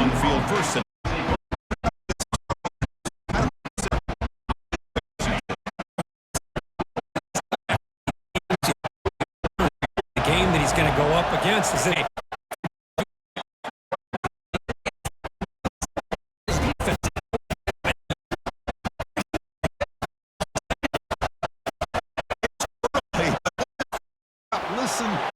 on field first. The game that he's going to go up against is a listen.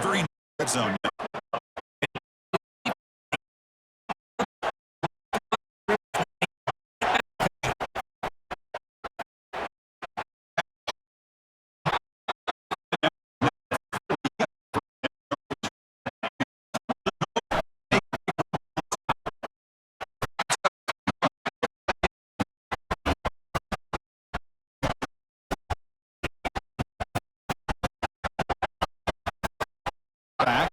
Very red zone. Back.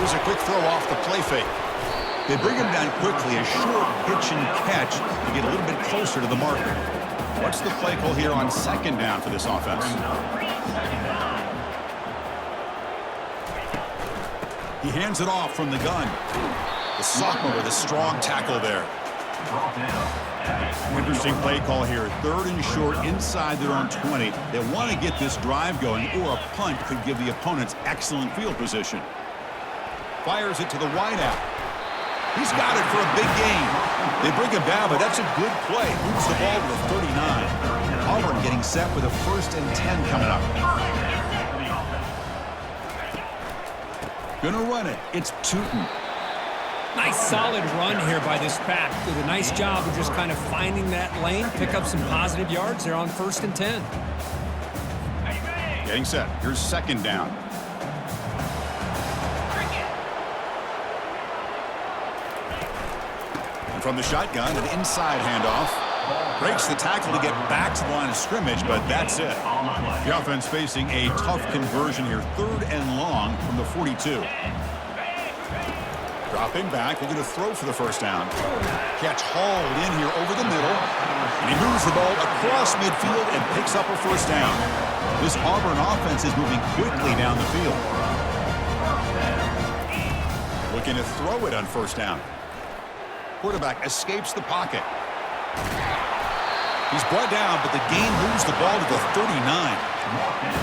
Here's a quick throw off the play fake. They bring him down quickly, a short pitch and catch to get a little bit closer to the marker. What's the play call here on second down for this offense? He hands it off from the gun. The sophomore with a strong tackle there. Interesting play call here. Third and short inside their own 20. They want to get this drive going, or a punt could give the opponents excellent field position. Fires it to the wideout. He's got it for a big gain. They bring him down, but that's a good play. Moves the ball to the 39. Auburn getting set with a 1st and 10 coming up. Gonna run it. It's Tootin. Nice solid run here by this back. Did a nice job of just kind of finding that lane, pick up some positive yards there on 1st and 10. Getting set. Here's second down. And from the shotgun, an inside handoff. Breaks the tackle to get back to the line of scrimmage, but that's it. The offense facing a tough conversion here. 3rd and long from the 42. Dropping back, looking to throw for the 1st down. Catch hauled in here over the middle. And he moves the ball across midfield and picks up a 1st down. This Auburn offense is moving quickly down the field. Looking to throw it on 1st down. Quarterback escapes the pocket. He's brought down, but the gain moves the ball to the 39.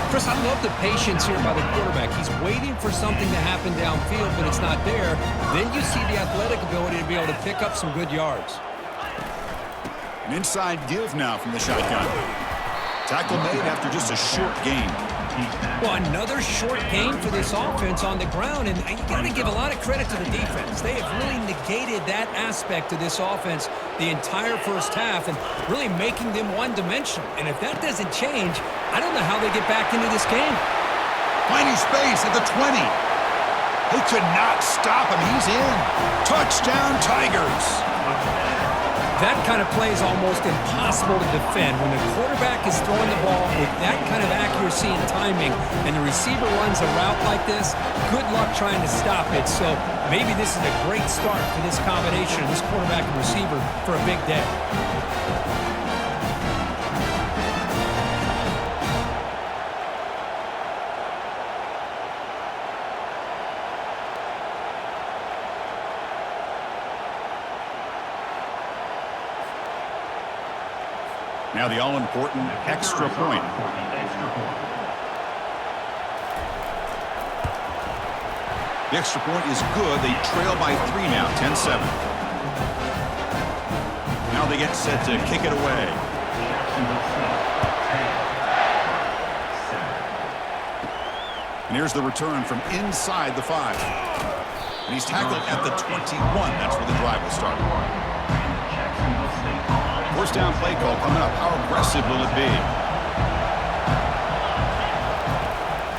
Chris, I love the patience here by the quarterback. He's waiting for something to happen downfield, but it's not there. Then you see the athletic ability to be able to pick up some good yards. An inside give now from the shotgun. Tackle made after just a short gain. Well, another short gain for this offense on the ground, and you got to give a lot of credit to the defense. They have really negated that aspect of this offense the entire 1st half and really making them one-dimensional. And if that doesn't change, I don't know how they get back into this game. Finding space at the 20. They could not stop him. He's in. Touchdown, Tigers. That kind of play is almost impossible to defend when the quarterback is throwing the ball with that kind of accuracy and timing, and the receiver runs a route like this. Good luck trying to stop it. So maybe this is a great start for this combination, this quarterback and receiver, for a big day. Now the all-important extra point. The extra point is good. They trail by 3 now, 10-7. Now they get set to kick it away. And here's the return from inside the 5. And he's tackled at the 21. That's where the drive will start. 1st down play call coming up. How aggressive will it be?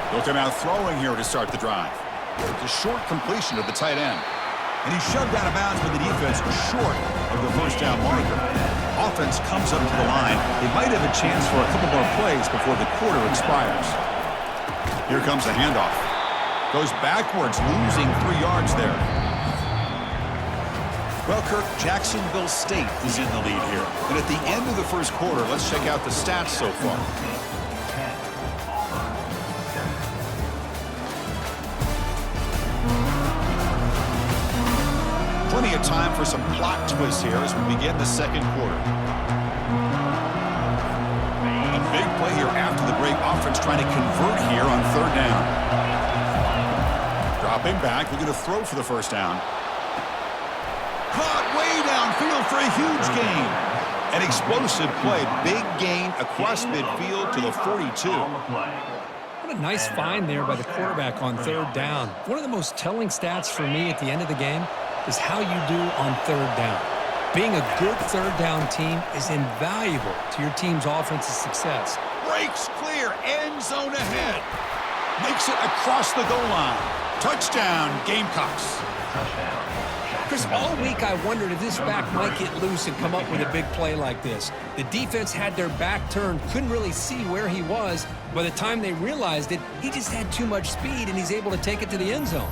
They'll come out throwing here to start the drive. It's a short completion of the tight end. And he's shoved out of bounds with the defense short of the 1st down marker. Offense comes up to the line. They might have a chance for a couple more plays before the quarter expires. Here comes the handoff. Goes backwards, losing 3 yards there. Well, Kirk, Jacksonville State is in the lead here. And at the end of the 1st quarter, let's check out the stats so far. Plenty of time for some plot twists here as we begin the 2nd quarter. A big play here after the break. Offense trying to convert here on 3rd down. Dropping back, looking to throw for the 1st down. Caught way downfield for a huge gain. An explosive play. Big gain across midfield to the 42. What a nice find there by the quarterback on 3rd down. One of the most telling stats for me at the end of the game is how you do on 3rd down. Being a good 3rd down team is invaluable to your team's offensive success. Breaks clear. End zone ahead. Makes it across the goal line. Touchdown, Gamecocks. Chris, all week I wondered if this back might get loose and come up with a big play like this. The defense had their back turned, couldn't really see where he was. By the time they realized it, he just had too much speed, and he's able to take it to the end zone.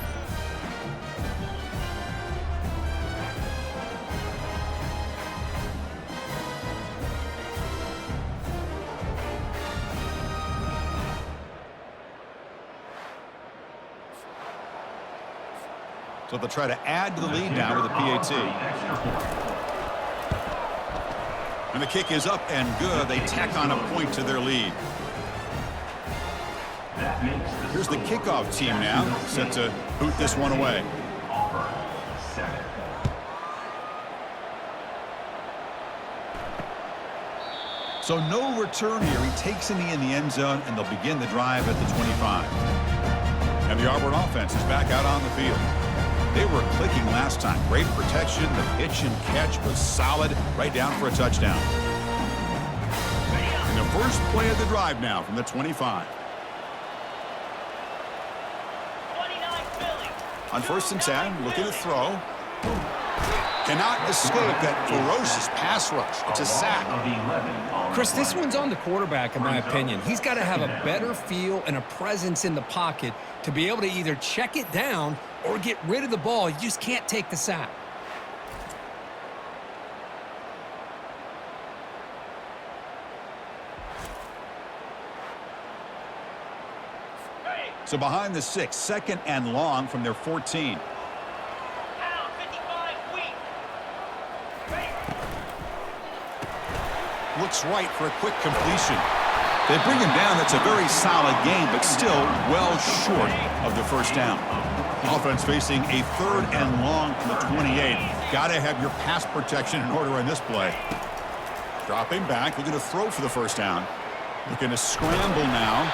So they'll try to add to the lead now with a PAT. And the kick is up and good. They tack on a point to their lead. Here's the kickoff team now, set to boot this one away. So no return here. He takes a knee in the end zone, and they'll begin the drive at the 25. And the Auburn offense is back out on the field. They were clicking last time. Great protection. The pitch and catch was solid, right down for a touchdown. And the first play of the drive now from the 25. On 1st and 10, looking to throw. Cannot escape that ferocious pass rush. It's a sack. Chris, this one's on the quarterback, in my opinion. He's got to have a better feel and a presence in the pocket to be able to either check it down or get rid of the ball. You just can't take the sack. So behind the 6, 2nd and long from their 14. Looks right for a quick completion. They bring him down. That's a very solid game, but still well short of the first down. Offense facing a 3rd and long from the 28. Got to have your pass protection in order on this play. Dropping back, looking to throw for the first down. Looking to scramble now.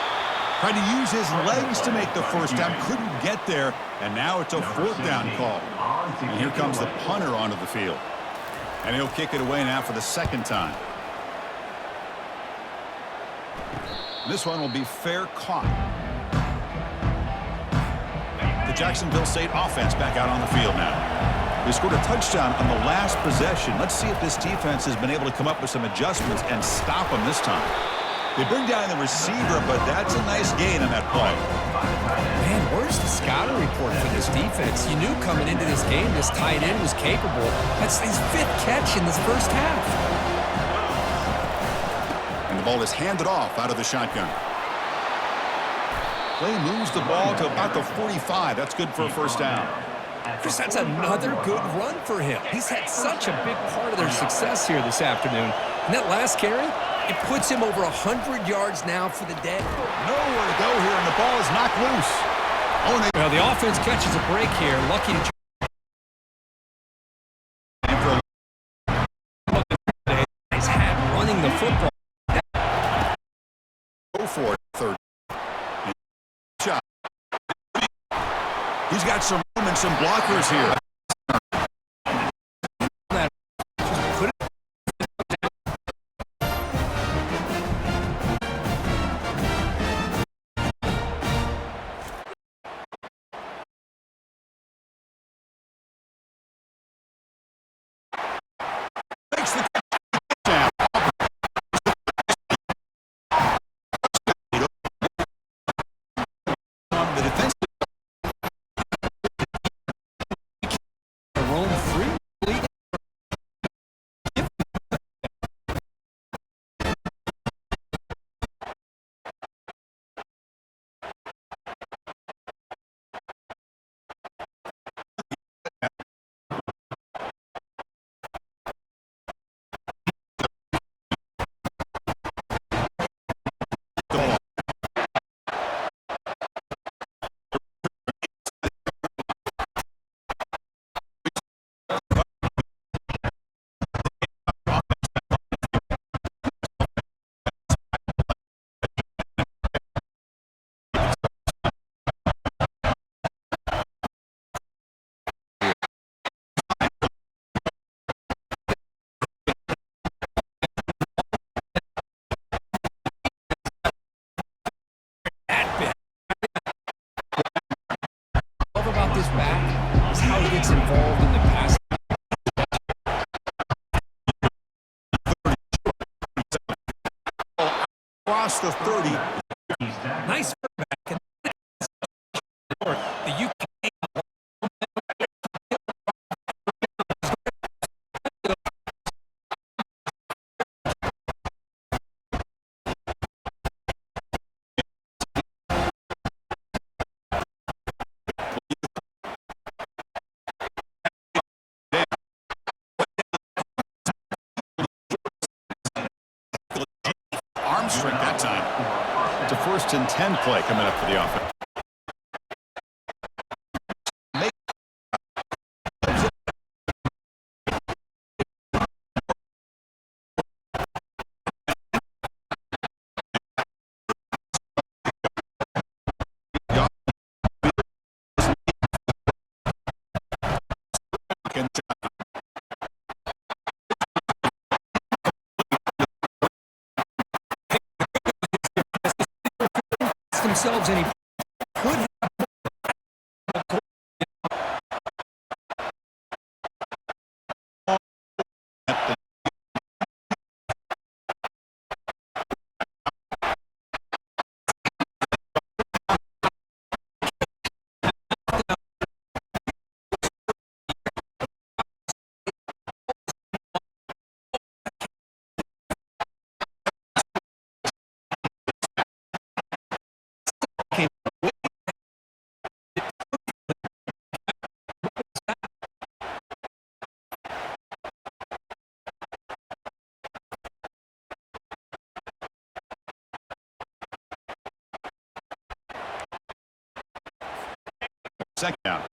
Tried to use his legs to make the first down. Couldn't get there, and now it's a 4th down call. And here comes the punter onto the field. And he'll kick it away now for the 2nd time. This one will be fair caught. The Jacksonville State offense back out on the field now. They scored a touchdown on the last possession. Let's see if this defense has been able to come up with some adjustments and stop them this time. They bring down the receiver, but that's a nice gain on that play. Man, where's the scouting report for this defense? You knew coming into this game this tight end was capable. That's his 5th catch in this first half. And the ball is handed off out of the shotgun. Play moves the ball to about the 45. That's good for a first down. Chris, that's another good run for him. He's had such a big part of their success here this afternoon. And that last carry, it puts him over 100 yards now for the day. Nowhere to go here, and the ball is knocked loose. Well, the offense catches a break here. Lucky to he's had running the football. Go for it, 3rd. Shot. He's got some room and some blockers here. Back is how he gets involved in the pass. Across the 30. Nice back. The UK Time. It's a 1st and 10 play coming up for the offense. Themselves any could second down.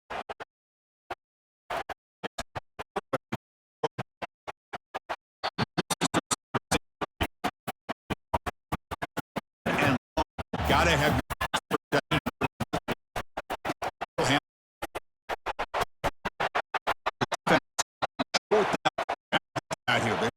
And gotta have out here.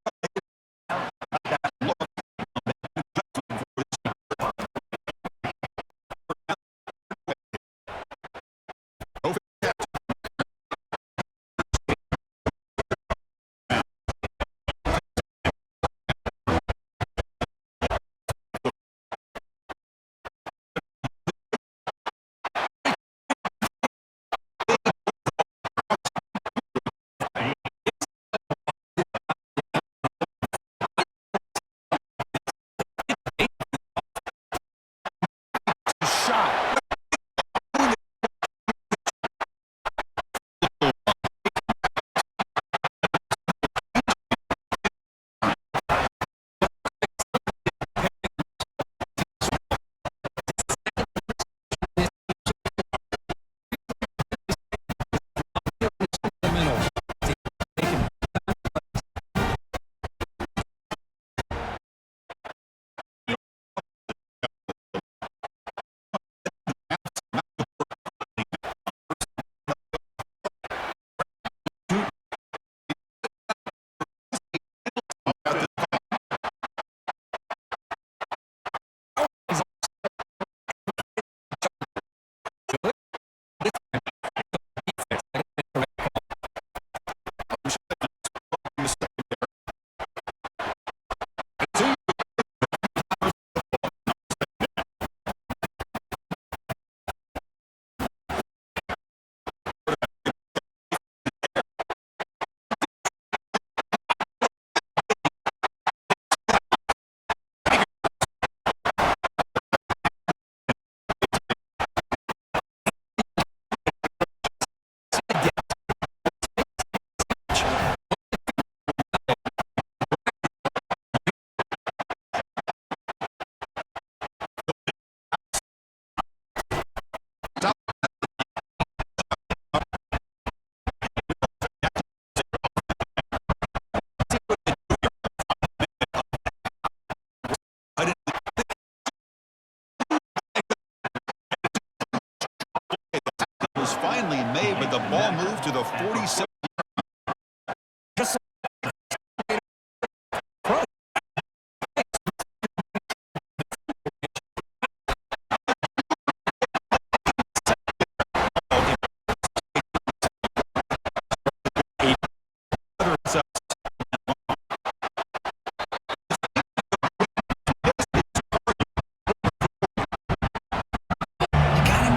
Was finally made, but the ball moved to the 47.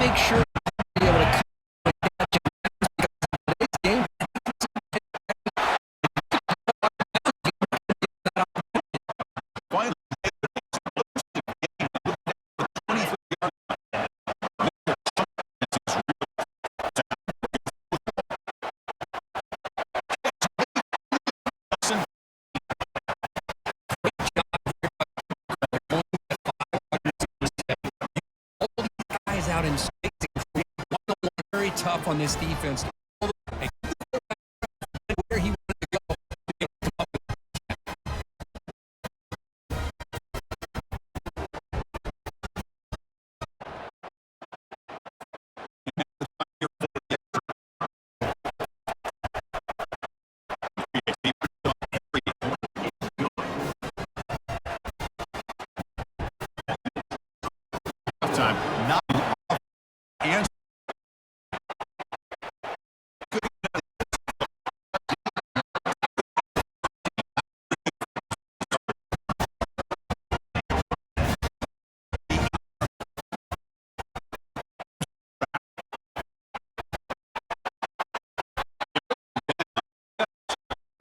make sure to be able to catch game. tough on this defense. Where he wanted to go. Time. Not and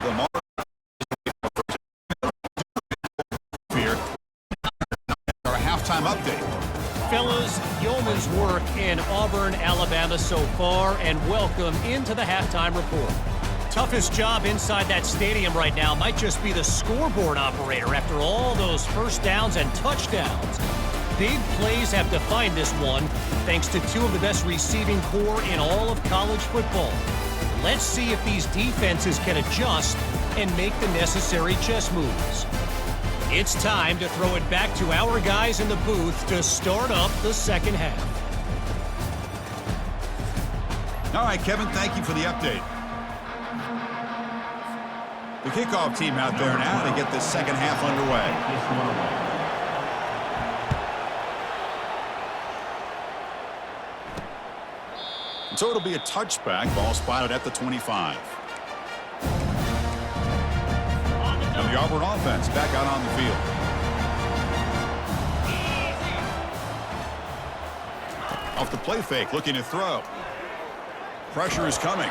the mark here. Our halftime update. Fellas, yeoman's work in Auburn, Alabama so far, and welcome into the halftime report. Toughest job inside that stadium right now might just be the scoreboard operator after all those first downs and touchdowns. Big plays have defined this one, thanks to two of the best receiving corps in all of college football. Let's see if these defenses can adjust and make the necessary chess moves. It's time to throw it back to our guys in the booth to start up the second half. All right, Kevin, thank you for the update. The kickoff team out there now to get this second half underway. So it'll be a touchback, ball spotted at the 25. And the Auburn offense back out on the field. Off the play fake, looking to throw. Pressure is coming.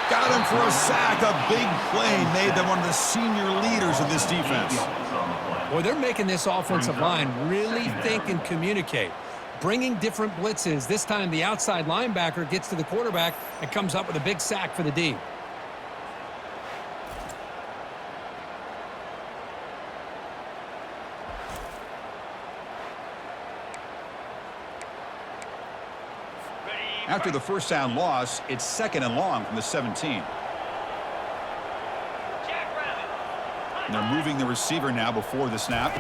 Got him for a sack. A big play made them one of the senior leaders of this defense. Boy, they're making this offensive line really think and communicate. Bringing different blitzes. This time the outside linebacker gets to the quarterback and comes up with a big sack for the D. After the first down loss, it's second and long from the 17. And they're moving the receiver now before the snap.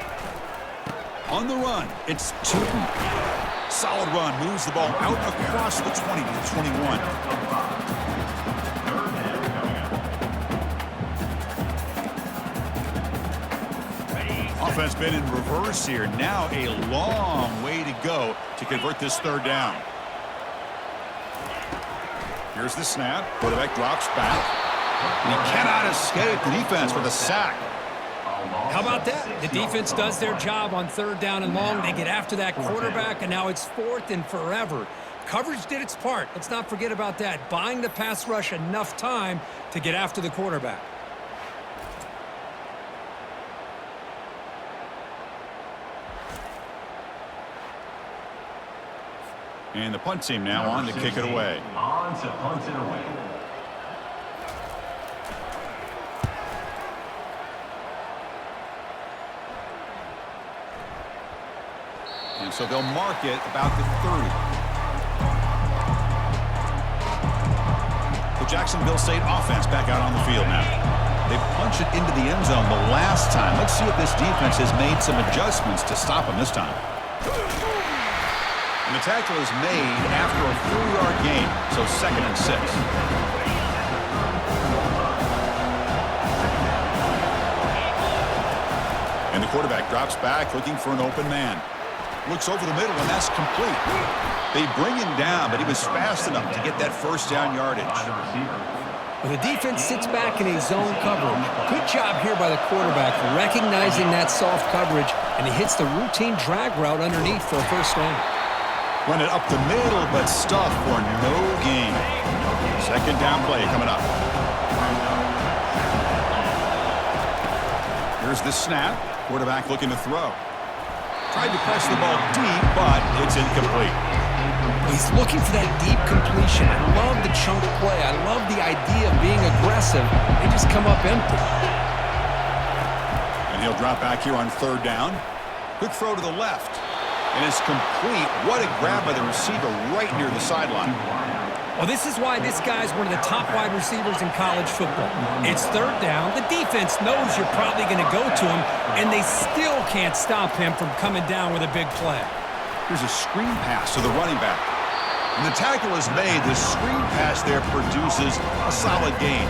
On the run, it's Tootin. Solid run, moves the ball out across the 20 to the 21. Offense been in reverse here. Now a long way to go to convert this third down. Here's the snap. Quarterback drops back. And he cannot escape the defense with a sack. How about that? The defense does their job on third down and long. They get after that quarterback, and now it's fourth and forever. Coverage did its part. Let's not forget about that. Buying the pass rush enough time to get after the quarterback. And the punt team now on to kick it away. On to punt it away. And so they'll mark it about the 30. The Jacksonville State offense back out on the field now. They punch it into the end zone the last time. Let's see if this defense has made some adjustments to stop them this time. And the tackle is made after a 4-yard gain, so second and 6. And the quarterback drops back looking for an open man. Looks over the middle, and that's complete. They bring him down, but he was fast enough to get that first down yardage. Well, the defense sits back in a zone coverage. Good job here by the quarterback recognizing that soft coverage, and he hits the routine drag route underneath for a first down. Run it up the middle, but stuffed for no gain. Second down play coming up. Here's the snap. Quarterback looking to throw. Tried to press the ball deep, but it's incomplete. He's looking for that deep completion. I love the chunk play. I love the idea of being aggressive. They just come up empty. And he'll drop back here on third down. Quick throw to the left. And it's complete. What a grab by the receiver right near the sideline. Well, this is why this guy's one of the top wide receivers in college football. It's third down. The defense knows you're probably going to go to him, and they still can't stop him from coming down with a big play. Here's a screen pass to the running back. And the tackle is made. The screen pass there produces a solid gain.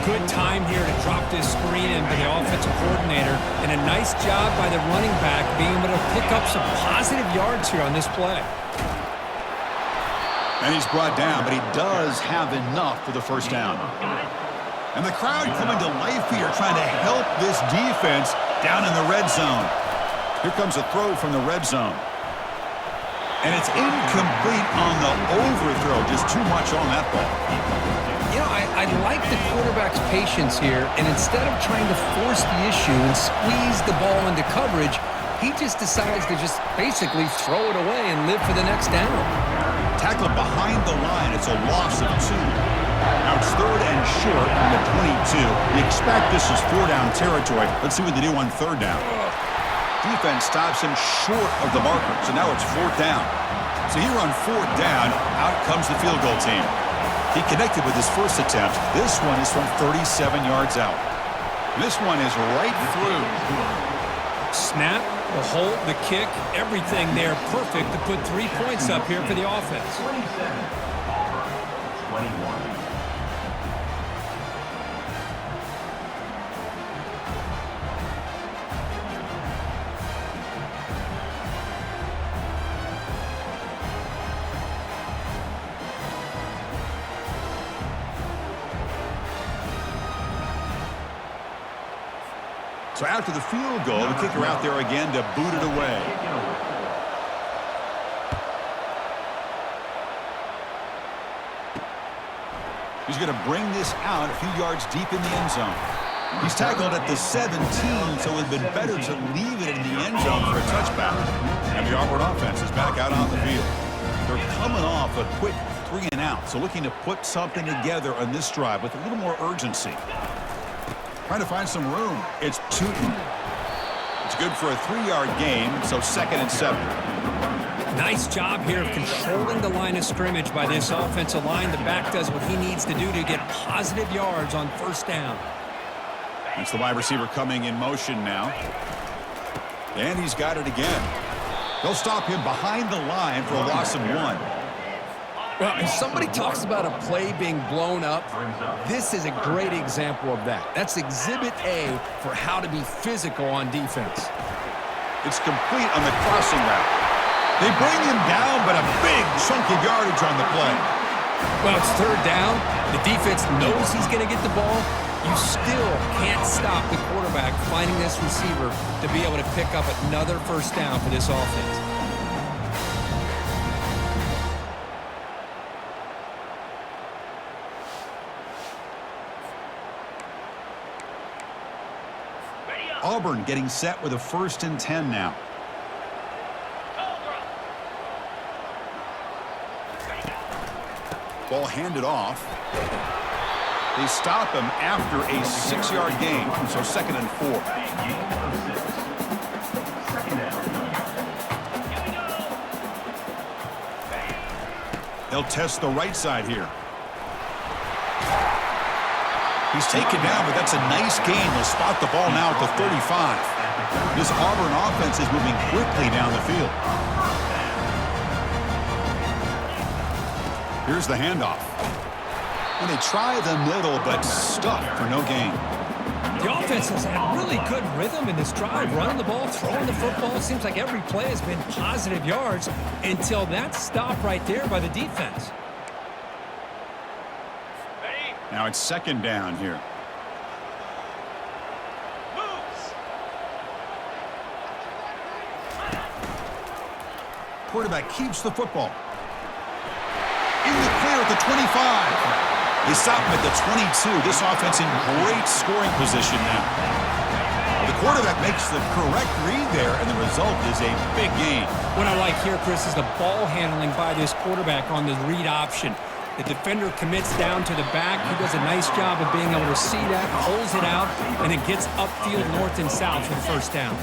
Good time here to drop this screen in by the offensive coordinator, and a nice job by the running back being able to pick up some positive yards here on this play. And he's brought down, but he does have enough for the first down. And the crowd coming to life here, trying to help this defense down in the red zone. Here comes a throw from the red zone. And it's incomplete on the overthrow. Just too much on that ball. You know, I like the quarterback's patience here, and instead of trying to force the issue and squeeze the ball into coverage, he just decides to just basically throw it away and live for the next down. Tackled behind the line. It's a loss of 2. Now it's third and short from the 22. We expect this is 4-down territory. Let's see what they do on third down. Defense stops him short of the marker, so now it's 4th down. So here on 4th down, out comes the field goal team. He connected with his first attempt. This one is from 37 yards out. This one is right through. Snap, the hold, the kick, everything there perfect to put 3 points up here for the offense. 21. So after the field goal, the kicker out there again to boot it away. He's going to bring this out a few yards deep in the end zone. He's tackled at the 17, so it would have been better to leave it in the end zone for a touchback. And the Auburn offense is back out on the field. They're coming off a quick 3-and-out, so looking to put something together on this drive with a little more urgency. Trying to find some room. It's Tootin. It's good for a 3-yard gain, so 2nd and 7. Nice job here of controlling the line of scrimmage by this offensive line. The back does what he needs to do to get positive yards on first down. That's the wide receiver coming in motion now. And he's got it again. They'll stop him behind the line for a loss of 1. Well, if somebody talks about a play being blown up, this is a great example of that. That's exhibit A for how to be physical on defense. It's complete on the crossing route. They bring him down, but a big chunk of yardage on the play. Well, it's third down. The defense knows he's going to get the ball. You still can't stop the quarterback finding this receiver to be able to pick up another first down for this offense. Auburn getting set with a 1st and 10 now. Ball handed off. They stop him after a 6-yard gain, so 2nd and 4. They'll test the right side here. He's taken down, but that's a nice gain. They'll spot the ball now at the 35. This Auburn offense is moving quickly down the field. Here's the handoff. And they try the middle, but stuck for no gain. The offense has had really good rhythm in this drive, running the ball, throwing the football. It seems like every play has been positive yards until that stop right there by the defense. Now it's 2nd down here. Quarterback keeps the football. In the clear at the 25. They stop him at the 22. This offense in great scoring position now. The quarterback makes the correct read there, and the result is a big gain. What I like here, Chris, is the ball handling by this quarterback on the read option. The defender commits down to the back. He does a nice job of being able to see that, pulls it out, and it gets upfield north and south for the first down.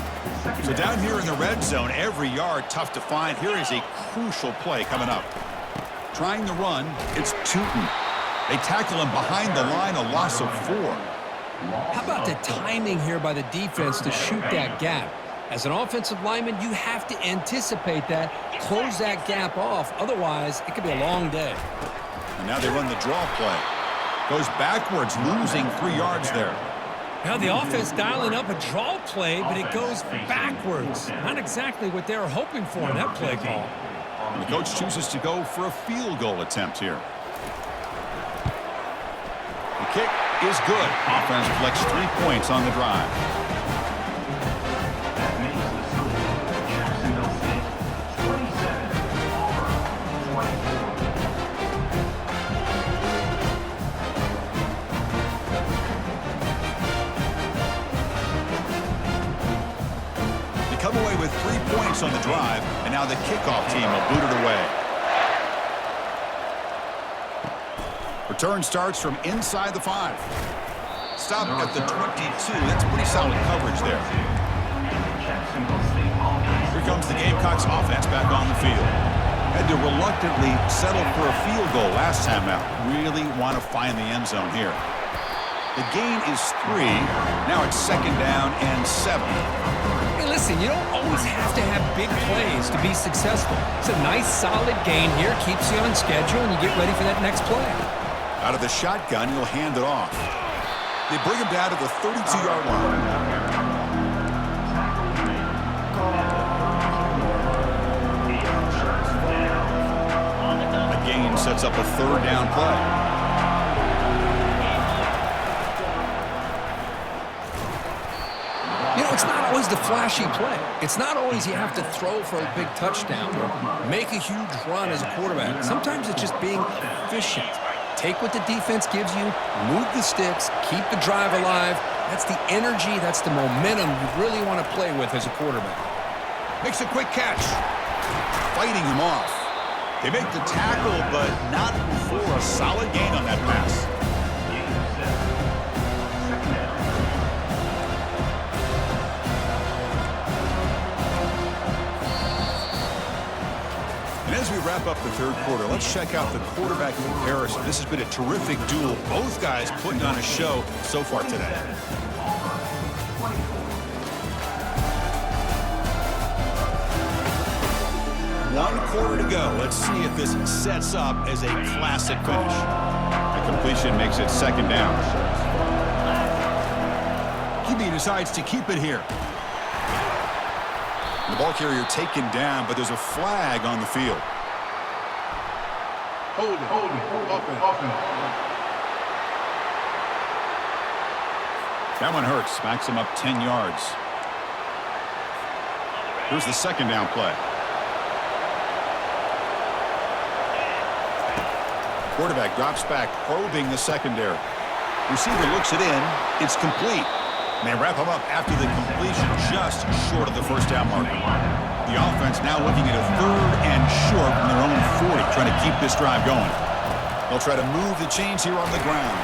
So down here in the red zone, every yard tough to find. Here is a crucial play coming up. Trying the run, it's Tootin. They tackle him behind the line, a loss of 4. How about the timing here by the defense to shoot that gap? As an offensive lineman, you have to anticipate that, close that gap off. Otherwise, it could be a long day. And now they run the draw play. Goes backwards, losing 3 yards there. Now the offense dialing up a draw play, but it goes backwards. Not exactly what they were hoping for in that play call. And the coach chooses to go for a field goal attempt here. The kick is good. Offense collects 3 points on the drive. Come away with 3 points on the drive, and now the kickoff team will boot it away. Return starts from inside the 5. Stop at the 22. That's pretty solid coverage there. Here comes the Gamecocks offense back on the field. Had to reluctantly settle for a field goal last time out. Really want to find the end zone here. The gain is 3. Now it's 2nd down and 7. Hey, listen, you don't always have to have big plays to be successful. It's a nice, solid gain here. Keeps you on schedule, and you get ready for that next play. Out of the shotgun, he'll hand it off. They bring him down to the 32-yard line. A gain sets up a 3rd down play. You know, it's not always the flashy play. It's not always you have to throw for a big touchdown or make a huge run as a quarterback. Sometimes it's just being efficient. Take what the defense gives you, move the sticks, keep the drive alive. That's the energy, that's the momentum you really want to play with as a quarterback. Makes a quick catch. Fighting him off. They make the tackle, but not before a solid gain on that pass. And as we wrap up the 3rd quarter, let's check out the quarterback comparison. This has been a terrific duel. Both guys putting on a show so far today. One quarter to go. Let's see if this sets up as a classic finish. The completion makes it 2nd down. QB decides to keep it here. The ball carrier taken down, but there's a flag on the field. Hold it. Offense. That one hurts. Backs him up 10 yards. Here's the 2nd down play. Quarterback drops back, probing the secondary. Receiver looks it in. It's complete. And they wrap him up after the completion, just short of the 1st down marker. The offense now looking at a 3rd and short from their own 40, trying to keep this drive going. They'll try to move the chains here on the ground.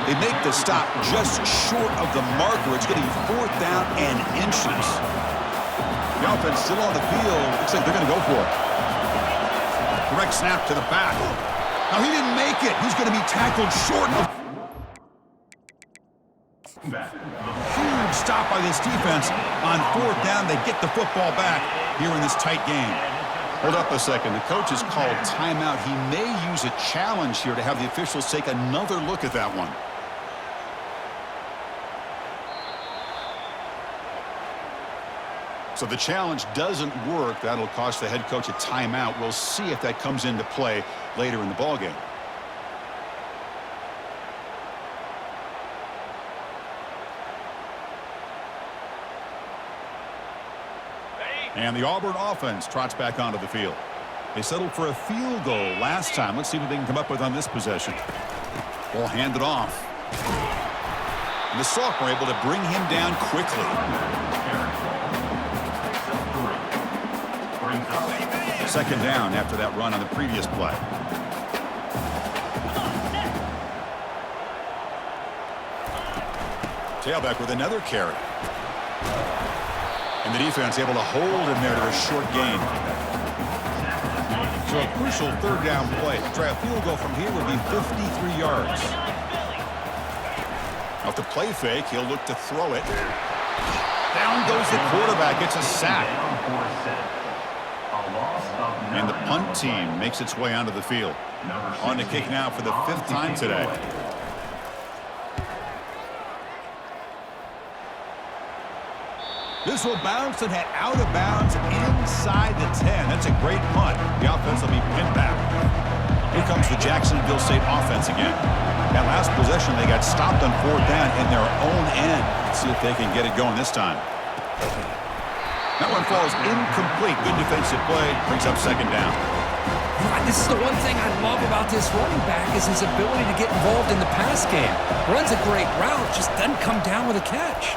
They make the stop just short of the marker. It's going to be 4th down and inches. The offense still on the field. Looks like they're going to go for it. Direct snap to the back. Now, he didn't make it. He's going to be tackled short of... Huge stop by this defense. On 4th down, they get the football back here in this tight game. Hold up a second. The coach has called timeout. He may use a challenge here to have the officials take another look at that one. So the challenge doesn't work. That'll cost the head coach a timeout. We'll see if that comes into play later in the ballgame. And the Auburn offense trots back onto the field. They settled for a field goal last time. Let's see what they can come up with on this possession. Ball handed off. And the sophomore able to bring him down quickly. Second down after that run on the previous play. Tailback with another carry. And the defense able to hold him there to a short gain. So a crucial third down play. To try a field goal from here would be 53 yards. Off the play fake, he'll look to throw it. Down goes the quarterback. It's a sack. And the punt team makes its way onto the field. On to kick now for the 5th time today. This will bounce and head out of bounds inside the 10. That's a great punt. The offense will be pinned back. Here comes the Jacksonville State offense again. That last possession, they got stopped on 4th down in their own end. Let's see if they can get it going this time. That one falls incomplete. Good defensive play. Brings up 2nd down. This is the one thing I love about this running back is his ability to get involved in the pass game. Runs a great route, just doesn't come down with a catch.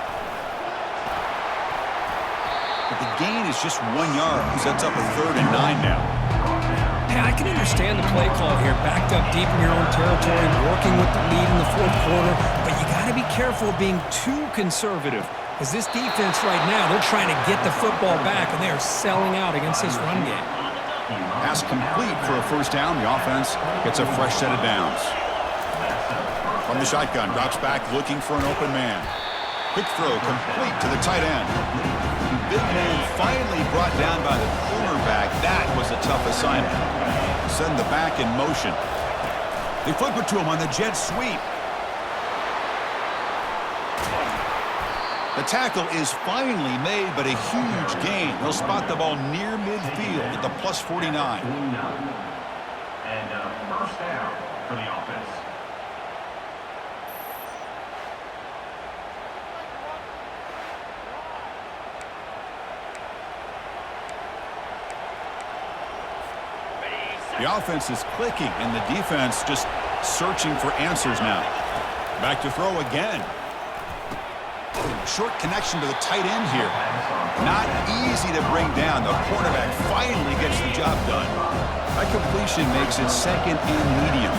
But the gain is just 1 yard. Sets up a 3rd and 9 now. Hey, I can understand the play call here. Backed up deep in your own territory, working with the lead in the 4th quarter. But you got to be careful of being too conservative. Because this defense right now, they're trying to get the football back, and they are selling out against this run game. Pass complete for a 1st down. The offense gets a fresh set of downs. From the shotgun, drops back looking for an open man. Quick throw complete to the tight end. Big man finally brought down by the cornerback. That was a tough assignment. Send the back in motion. They flip it to him on the jet sweep. The tackle is finally made, but a huge gain. They'll spot the ball near midfield at the +49. And 1st down for the offense. The offense is clicking, and the defense just searching for answers now. Back to throw again. Short connection to the tight end here. Not easy to bring down. The quarterback finally gets the job done. That completion makes it 2nd and medium.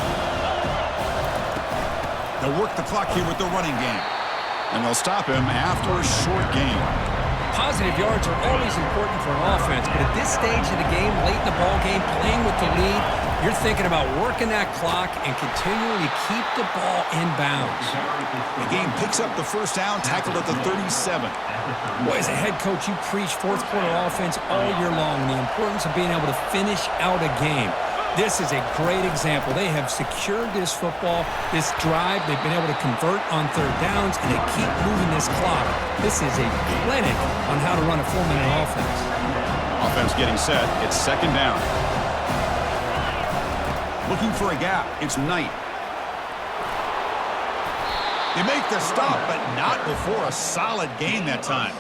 They'll work the clock here with the running game. And they'll stop him after a short gain. Positive yards are always important for an offense, but at this stage of the game, late in the ball game, playing with the lead, you're thinking about working that clock and continuing to keep the ball in bounds. The game picks up the 1st down, tackled at the 37. Boy, as a head coach, you preach 4th quarter offense all year long, and the importance of being able to finish out a game. This is a great example. They have secured this football, this drive. They've been able to convert on 3rd downs, and they keep moving this clock. This is a clinic on how to run a 4-minute offense. Offense getting set. It's 2nd down. Looking for a gap. It's Knight. They make the stop, but not before a solid gain that time.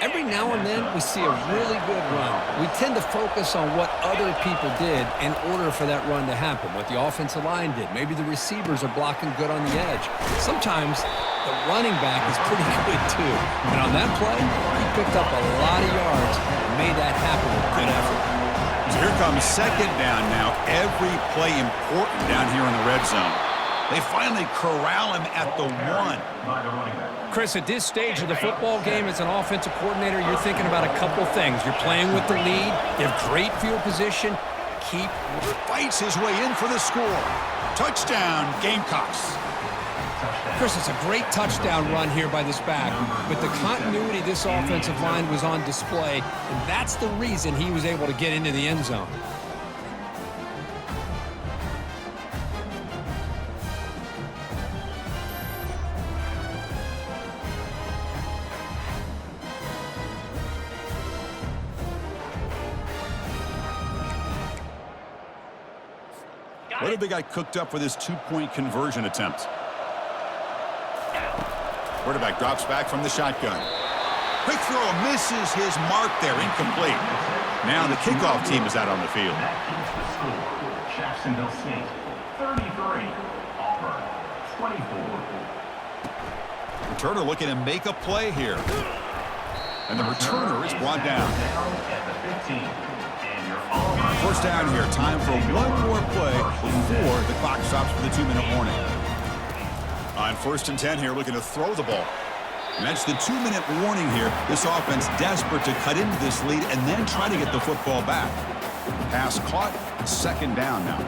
Every now and then, we see a really good run. We tend to focus on what other people did in order for that run to happen, what the offensive line did. Maybe the receivers are blocking good on the edge. Sometimes the running back is pretty good, too. And on that play, he picked up a lot of yards and made that happen with good effort. So here comes 2nd down now. Every play important down here in the red zone. They finally corral him at the 1. Chris, at this stage of the football game as an offensive coordinator, you're thinking about a couple things. You're playing with the lead. You have great field position. Fights his way in for the score. Touchdown, Gamecocks. Chris, it's a great touchdown run here by this back. But the continuity of this offensive line was on display, and that's the reason he was able to get into the end zone. What have they got cooked up for this 2-point conversion attempt? Quarterback drops back from the shotgun. Quick throw misses his mark there, incomplete. Now the kickoff team is out on the field. That keeps the score. Jacksonville State 33, Auburn 24. Returner looking to make a play here. And the returner is brought down. Down at the 15. And your Auburn. 1st down here. Time for one more play before the clock stops for the 2-minute warning. On 1st and 10 here, looking to throw the ball. And that's the 2-minute warning here. This offense desperate to cut into this lead and then try to get the football back. Pass caught. Second down now.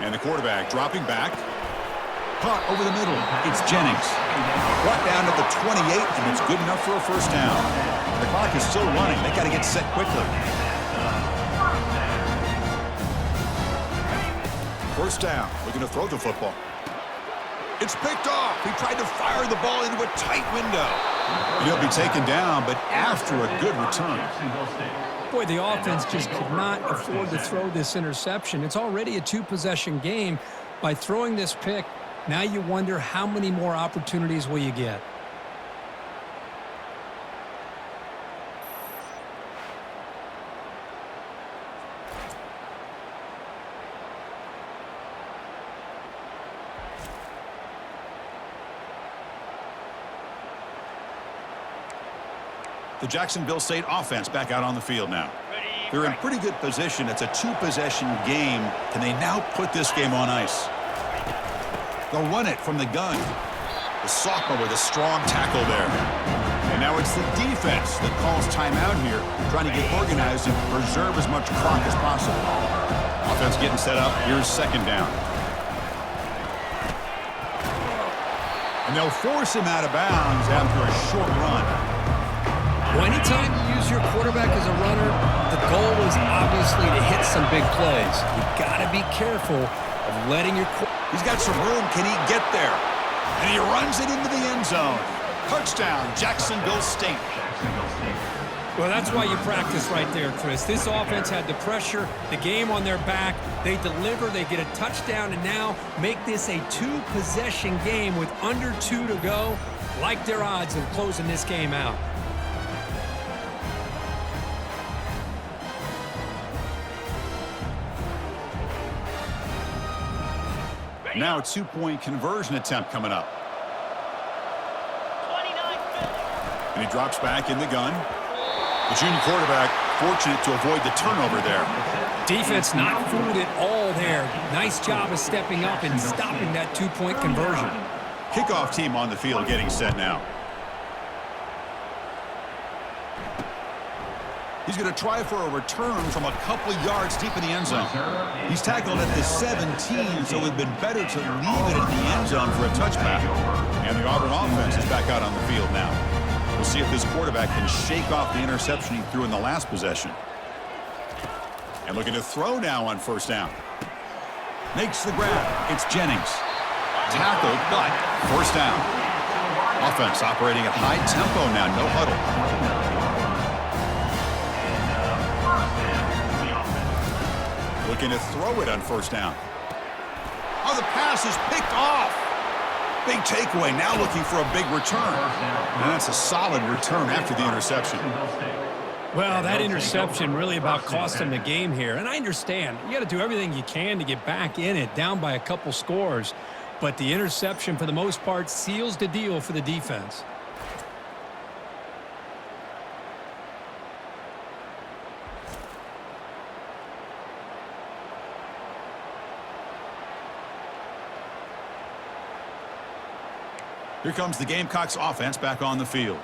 And the quarterback dropping back. Caught over the middle. It's Jennings. Brought down at the 28, and it's good enough for a first down. The clock is still running. They got to get set quickly. First down. Looking to throw the football. It's picked off. He tried to fire the ball into a tight window. And he'll be taken down, but after a good return. Boy, the offense just could not afford to throw this interception. It's already a two-possession game. By throwing this pick, now you wonder how many more opportunities will you get. The Jacksonville State offense back out on the field now. They're in pretty good position. It's a two-possession game. Can they now put this game on ice? They'll run it from the gun. The sophomore with a strong tackle there. And now it's the defense that calls timeout here, trying to get organized and preserve as much clock as possible. Offense getting set up. Here's second down. And they'll force him out of bounds after a short run. Well, anytime you use your quarterback as a runner, the goal is obviously to hit some big plays. You've got to be careful of letting your He's got some room. Can he get there? And he runs it into the end zone. Touchdown, Jacksonville State. Well, that's why you practice right there, Chris. This offense had the pressure, the game on their back. They deliver, they get a touchdown, and now make this a two-possession game with under 2 to go. Like their odds of closing this game out. Now a two-point conversion attempt coming up. And he drops back in the gun. The junior quarterback fortunate to avoid the turnover there. Defense not fooled at all there. Nice job of stepping up and stopping that two-point conversion. Kickoff team on the field getting set now. He's going to try for a return from a couple of yards deep in the end zone. He's tackled at the 17, so it would have been better to leave it in the end zone for a touchback. And the Auburn offense is back out on the field now. We'll see if this quarterback can shake off the interception he threw in the last possession. And looking to throw now on first down. Makes the grab. It's Jennings. Tackled, but first down. Offense operating at high tempo now. No huddle. Looking to throw it on first down. Oh, the pass is picked off. Big takeaway. Now looking for a big return. And that's a solid return after the interception. Well, that interception really about cost him the game here. And I understand. You got to do everything you can to get back in it, down by a couple scores. But the interception, for the most part, seals the deal for the defense. Here comes the Gamecocks offense back on the field.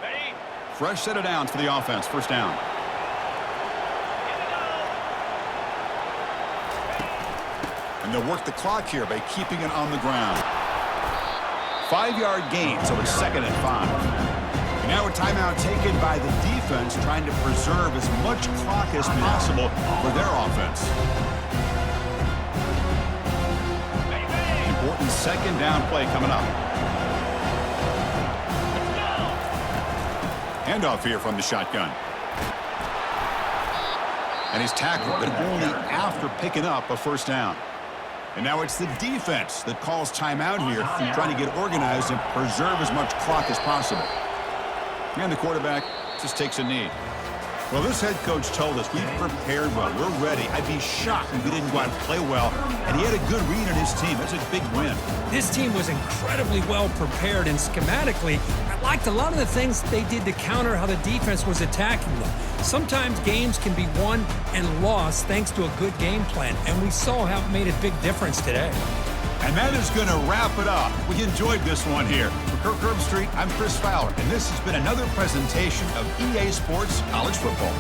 Fresh set of downs for the offense. First down. And they'll work the clock here by keeping it on the ground. 5-yard gain, so it's 2nd and 5. And now a timeout taken by the defense, trying to preserve as much clock as possible for their offense. Important second down play coming up. Handoff here from the shotgun. And he's tackled, but only after picking up a first down. And now it's the defense that calls timeout here, trying to get organized and preserve as much clock as possible. And the quarterback just takes a knee. Well, this head coach told us we've prepared well. We're ready. I'd be shocked if we didn't go out and play well. And he had a good read on his team. That's a big win. This team was incredibly well prepared, and schematically, I liked a lot of the things they did to counter how the defense was attacking them. Sometimes games can be won and lost thanks to a good game plan, and we saw how it made a big difference today. And that is going to wrap it up. We enjoyed this one here. For Kirk Herbstreit, I'm Chris Fowler, and this has been another presentation of EA Sports College Football.